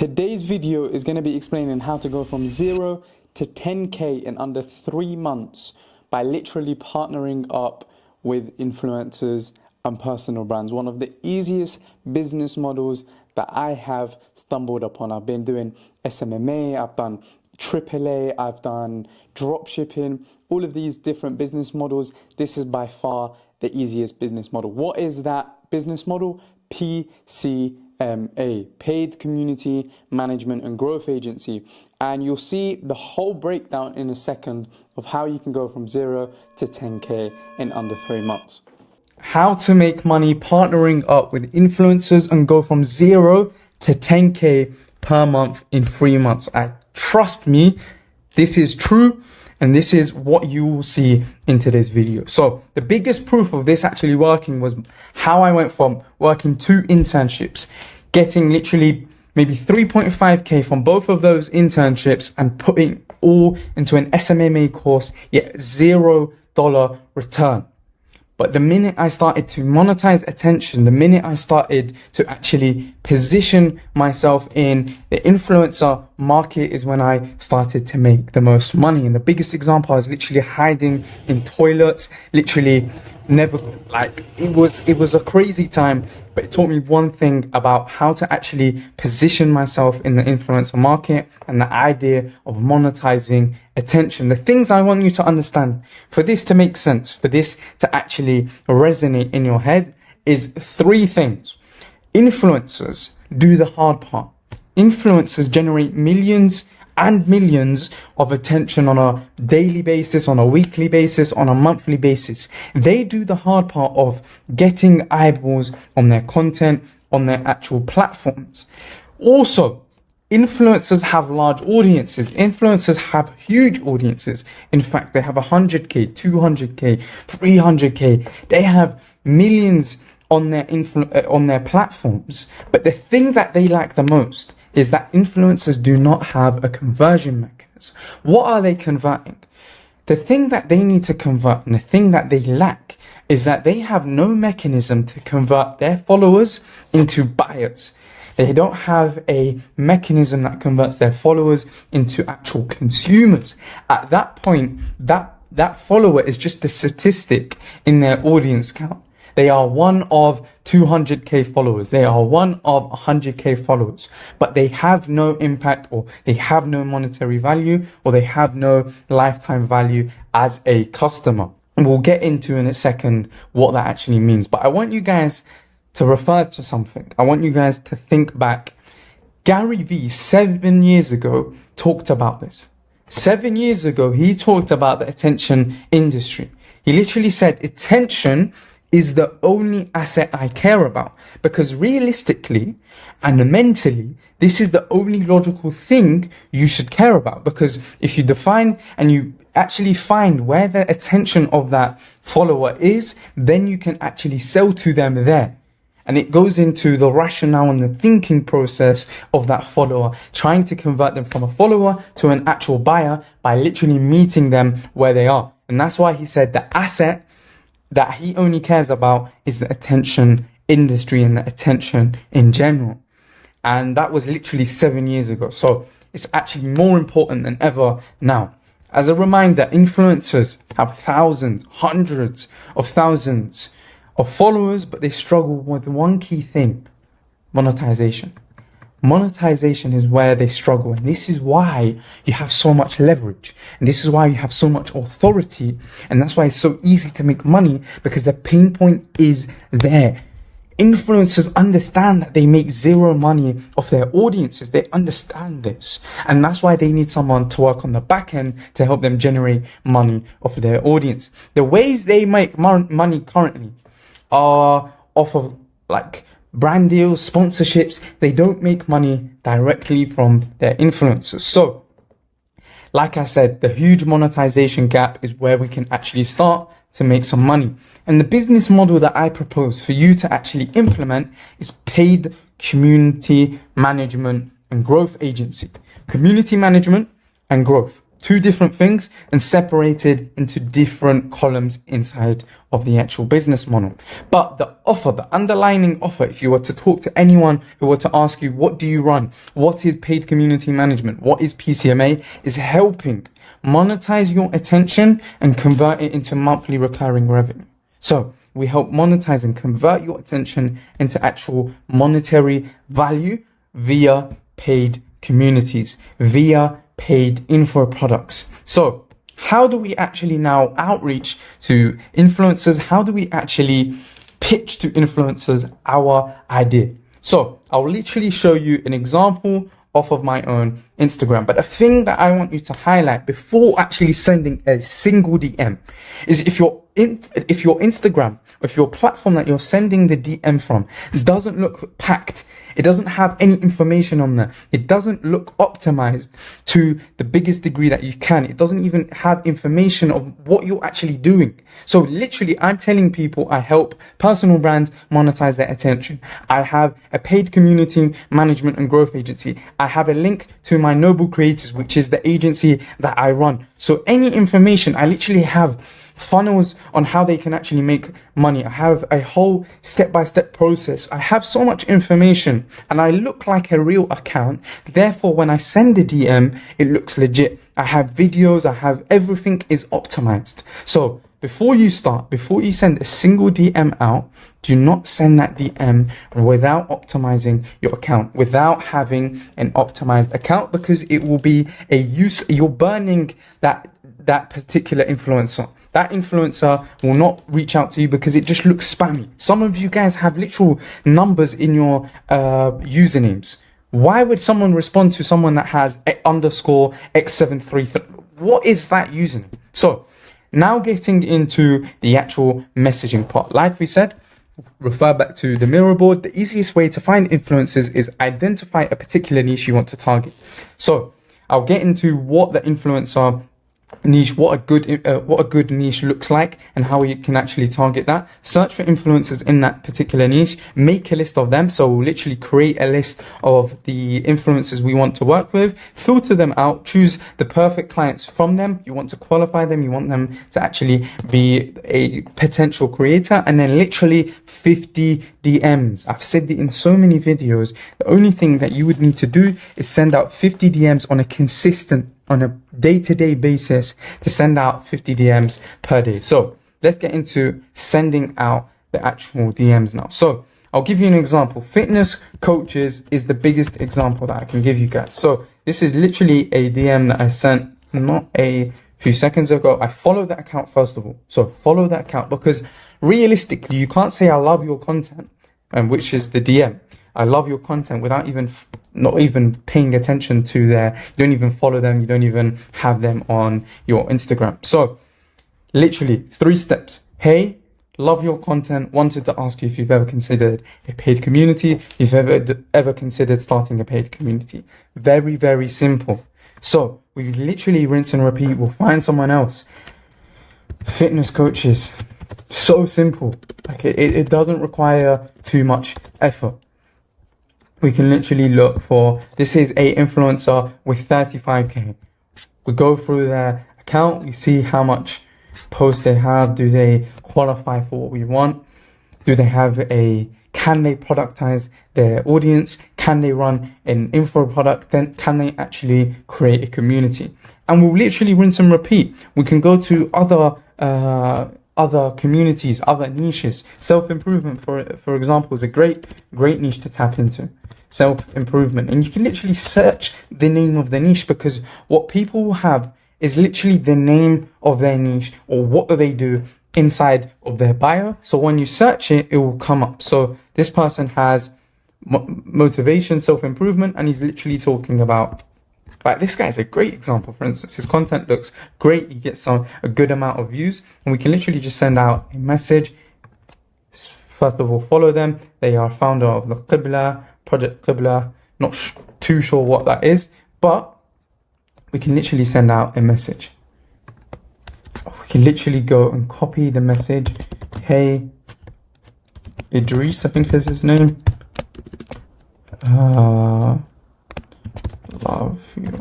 Today's video is going to be explaining how to go from 0 to 10K in under 3 months by literally partnering up with influencers and personal brands. One of the easiest business models that I have stumbled upon. I've been doing PCMA, I've done AAA, I've done drop shipping, all of these different business models. This is by far the easiest business model. What is that business model? PCMA, Paid Community Management and Growth Agency. And you'll see the whole breakdown in a second of how you can go from 0 to 10K in under 3 months. How to make money partnering up with influencers and go from 0 to 10K per month in 3 months. Trust me, this is true. And this is what you will see in today's video. So the biggest proof of this actually working was how I went from working 2 internships, getting literally maybe 3.5K from both of those internships and putting all into an PCMA course, yet $0 return. But the minute I started to monetize attention, the minute I started to actually position myself in the influencer market is when I started to make the most money. And the biggest example, I was literally hiding in toilets, literally never, like, it was a crazy time, but it taught me one thing about how to actually position myself in the influencer market and the idea of monetizing attention. The things I want you to understand for this to make sense, for this to actually resonate in your head is 3 things. Influencers do the hard part. Influencers generate millions and millions of attention on a daily basis, on a weekly basis, on a monthly basis. They do the hard part of getting eyeballs on their content, on their actual platforms. Also, influencers have large audiences. Influencers have huge audiences. In fact, they have 100K, 200K, 300K. They have millions on their platforms. But the thing that they like the most is that influencers do not have a conversion mechanism. What are they converting? The thing that they need to convert and the thing that they lack is that they have no mechanism to convert their followers into buyers. They don't have a mechanism that converts their followers into actual consumers. At that point, that follower is just a statistic in their audience count. They are one of 200K followers. They are one of 100K followers, but they have no impact, or they have no monetary value, or they have no lifetime value as a customer. And we'll get into in a second what that actually means. But I want you guys to refer to something. I want you guys to think back. Gary Vee 7 years ago talked about this. 7 years ago, he talked about the attention industry. He literally said, attention is the only asset I care about, because realistically and mentally, this is the only logical thing you should care about. Because if you define and you actually find where the attention of that follower is, then you can actually sell to them there. And it goes into the rationale and the thinking process of that follower, trying to convert them from a follower to an actual buyer by literally meeting them where they are. And that's why he said the asset that he only cares about is the attention industry and the attention in general. And that was literally 7 years ago. So it's actually more important than ever now. As a reminder, influencers have thousands, hundreds of thousands of followers, but they struggle with one key thing: monetization. Monetization is where they struggle, and this is why you have so much leverage, and this is why you have so much authority, and that's why it's so easy to make money, because the pain point is there. Influencers understand that they make 0 money off their audiences. They understand this, and that's why they need someone to work on the back end to help them generate money off of their audience. The ways they make money currently are off of like brand deals, sponsorships. They don't make money directly from their influencers. So, like I said, the huge monetization gap is where we can actually start to make some money. And the business model that I propose for you to actually implement is Paid Community Management and Growth Agency. Community management and growth. two different things and separated into different columns inside of the actual business model. But the offer, the underlying offer, if you were to talk to anyone who were to ask you, what do you run? What is paid community management? What is PCMA? Is helping monetize your attention and convert it into monthly recurring revenue. So we help monetize and convert your attention into actual monetary value via paid communities, via paid info products. So how do we actually now outreach to influencers? How do we actually pitch to influencers our idea? So I'll literally show you an example off of my own Instagram. But the thing that I want you to highlight before actually sending a single DM is if your Instagram, or if your platform that you're sending the DM from doesn't look packed, it doesn't have any information on there, it doesn't look optimized to the biggest degree that you can, it doesn't even have information of what you're actually doing. So literally, I'm telling people I help personal brands monetize their attention. I have a paid community management and growth agency. I have a link to my Noble Creators, which is the agency that I run. So any information, I literally have funnels on how they can actually make money. I have a whole step-by-step process. I have so much information and I look like a real account. Therefore, when I send a DM, it looks legit. I have videos, I have everything is optimized. So before you send a single DM out, do not send that DM without optimizing your account, without having an optimized account, because it will be you're burning that particular influencer. That influencer will not reach out to you because it just looks spammy. Some of you guys have literal numbers in your usernames. Why would someone respond to someone that has underscore x733? What is that username? So now getting into the actual messaging part. Like we said, refer back to the mirror board. The easiest way to find influencers is identify a particular niche you want to target. So I'll get into what the influencer niche, what a good niche looks like and how you can actually target that. Search for influencers in that particular niche, make a list of them. So we'll literally create a list of the influencers we want to work with, filter them out, choose the perfect clients from them. You want to qualify them, you want them to actually be a potential creator, and then literally 50 DMs. I've said it in so many videos. The only thing that you would need to do is send out 50 DMs on a day-to-day basis, to send out 50 DMs per day. So let's get into sending out the actual DMs now. So I'll give you an example. Fitness coaches is the biggest example that I can give you guys. So this is literally a DM that I sent not a few seconds ago. I follow that account first of all. So follow that account, because realistically, you can't say I love your content, which is the DM. I love your content without not even paying attention to you don't even follow them, you don't even have them on your Instagram. So literally 3 steps. Hey, love your content, wanted to ask you if you've ever considered a paid community, if you've ever considered starting a paid community. Very, very simple. So we literally rinse and repeat. We'll find someone else. Fitness coaches. So simple. Like it doesn't require too much effort. We can literally look for, this is a influencer with 35k. We go through their account, we see how much posts they have. Do they qualify for what we want? Can they productize their audience? Can they run an info product? Then can they actually create a community? And we'll literally rinse and repeat. We can go to other communities, other niches. Self-improvement, for example, is a great niche to tap into. Self-improvement. And you can literally search the name of the niche, because what people will have is literally the name of their niche or what do they do inside of their bio. So when you search it, it will come up. So this person has motivation, self-improvement, and he's literally talking about, like, this guy is a great example. For instance, his content looks great. He gets a good amount of views, and we can literally just send out a message. First of all, follow them. They are founder of the Qibla, Project Qibla. Not too sure what that is, but we can literally send out a message. We can literally go and copy the message. Hey, Idris, I think is his name. Love your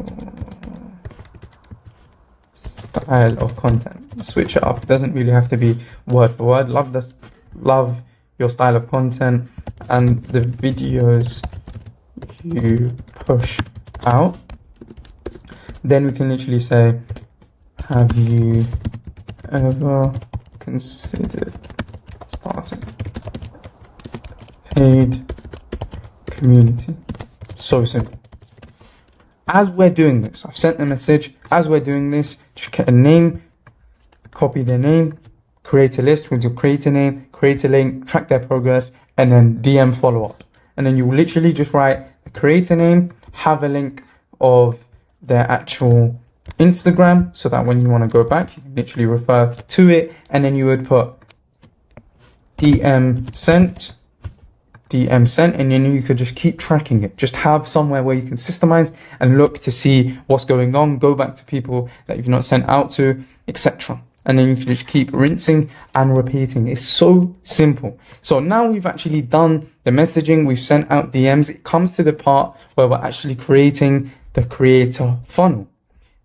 style of content. Switch it up. It doesn't really have to be word for word. Love your style of content and the videos you push out. Then we can literally say, have you ever considered starting a paid community? So simple. As we're doing this, I've sent the message. As we're doing this, just get a name, copy their name, create a list with your creator name, create a link, track their progress, and then DM follow up. And then you will literally just write the creator name, have a link of their actual Instagram, so that when you want to go back, you can literally refer to it. And then you would put DM sent, and then you could just keep tracking it. Just have somewhere where you can systemize and look to see what's going on, go back to people that you've not sent out to, etc. And then you can just keep rinsing and repeating. It's so simple. So now we've actually done the messaging, we've sent out DMs. It comes to the part where we're actually creating the creator funnel.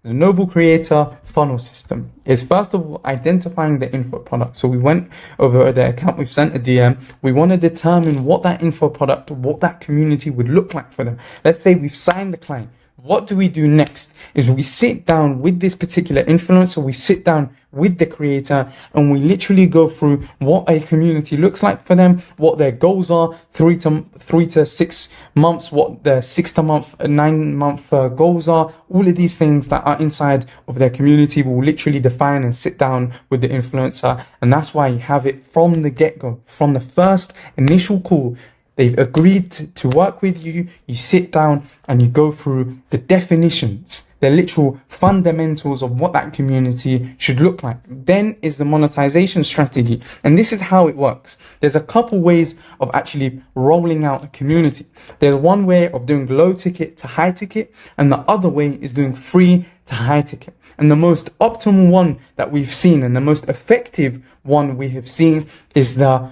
The Noble Creator funnel system is first of all identifying the info product. So we went over their account, we've sent a DM. We want to determine what that info product, what that community would look like for them. Let's say we've signed the client. What do we do next is we sit down with this particular influencer, we sit down with the creator, and we literally go through what a community looks like for them, what their goals are, 3 to 6 months, what their 6 to 9 month goals are. All of these things that are inside of their community will literally define and sit down with the influencer. And that's why you have it from the get-go, from the first initial call. They've agreed to work with you. You sit down and you go through the definitions, the literal fundamentals of what that community should look like. Then is the monetization strategy. And this is how it works. There's a couple ways of actually rolling out a community. There's one way of doing low ticket to high ticket, and the other way is doing free to high ticket. And the most optimal one that we've seen and the most effective one we have seen is the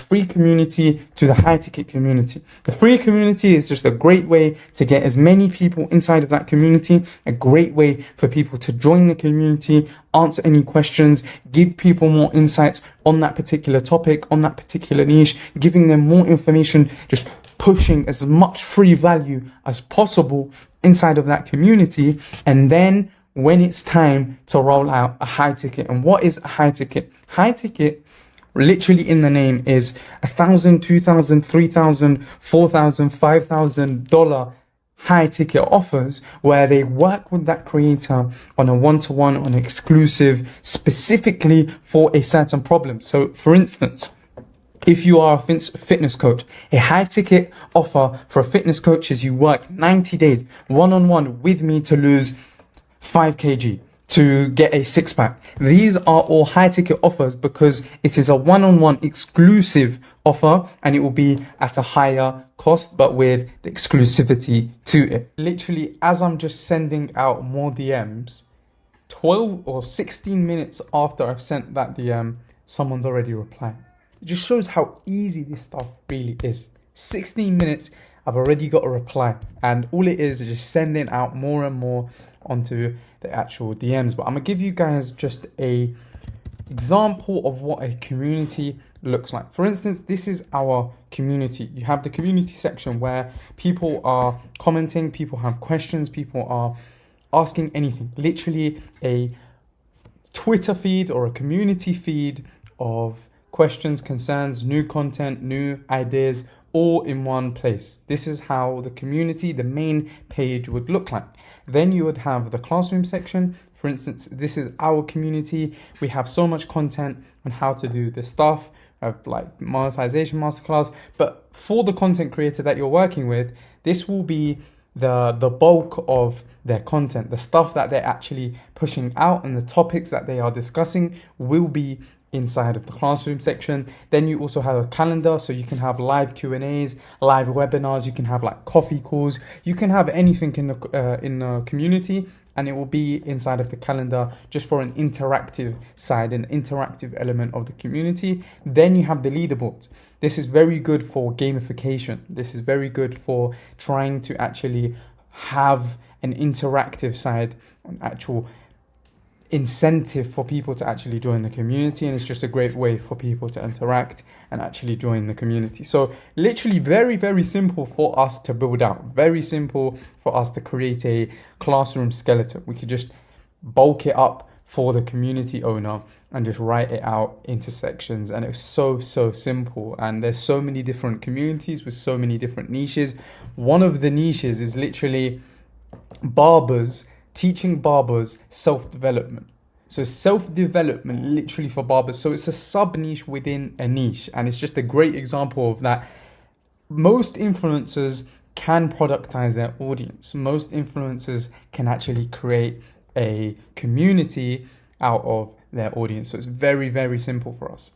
free community to the high ticket community. The free community is just a great way to get as many people inside of that community, a great way for people to join the community, answer any questions, give people more insights on that particular topic, on that particular niche, giving them more information, just pushing as much free value as possible inside of that community. And then when it's time to roll out a high ticket. And what is a high ticket? High ticket, literally in the name, is $1,000, $2,000, $3,000, $4,000, $5,000 high ticket offers where they work with that creator on a one-to-one, on exclusive, specifically for a certain problem. So for instance, if you are a fitness coach, a high ticket offer for a fitness coach is you work 90 days one-on-one with me to lose 5 kg. To get a 6-pack. These are all high ticket offers because it is a one-on-one exclusive offer and it will be at a higher cost, but with the exclusivity to it. Literally, as I'm just sending out more DMs, 12 or 16 minutes after I've sent that DM, someone's already replying. It just shows how easy this stuff really is. 16 minutes, I've already got a reply, and all it is just sending out more and more onto the actual DMs. But I'm gonna give you guys just a example of what a community looks like. For instance, this is our community. You have the community section where people are commenting, people have questions, people are asking anything. Literally a Twitter feed or a community feed of questions, concerns, new content, new ideas, all in one place. This is how the community, the main page would look like. Then you would have the classroom section. For instance, this is our community. We have so much content on how to do this stuff, like monetization masterclass. But for the content creator that you're working with, this will be the bulk of their content. The stuff that they're actually pushing out and the topics that they are discussing will be inside of the classroom section. Then you also have a calendar, so you can have live Q&As, live webinars, you can have like coffee calls, you can have anything in the community, and it will be inside of the calendar just for an interactive side, an interactive element of the community. Then you have the leaderboards. This is very good for gamification. This is very good for trying to actually have an interactive side on actual incentive for people to actually join the community, and it's just a great way for people to interact and actually join the community. So literally very, very simple for us to build out, very simple for us to create a classroom skeleton. We could just bulk it up for the community owner and just write it out into sections, and it's so simple. And there's so many different communities with so many different niches. One of the niches is literally barbers, teaching barbers self-development. So self-development literally for barbers. So it's a sub-niche within a niche, and it's just a great example of that. Most influencers can productize their audience. Most influencers can actually create a community out of their audience. So it's very, very simple for us.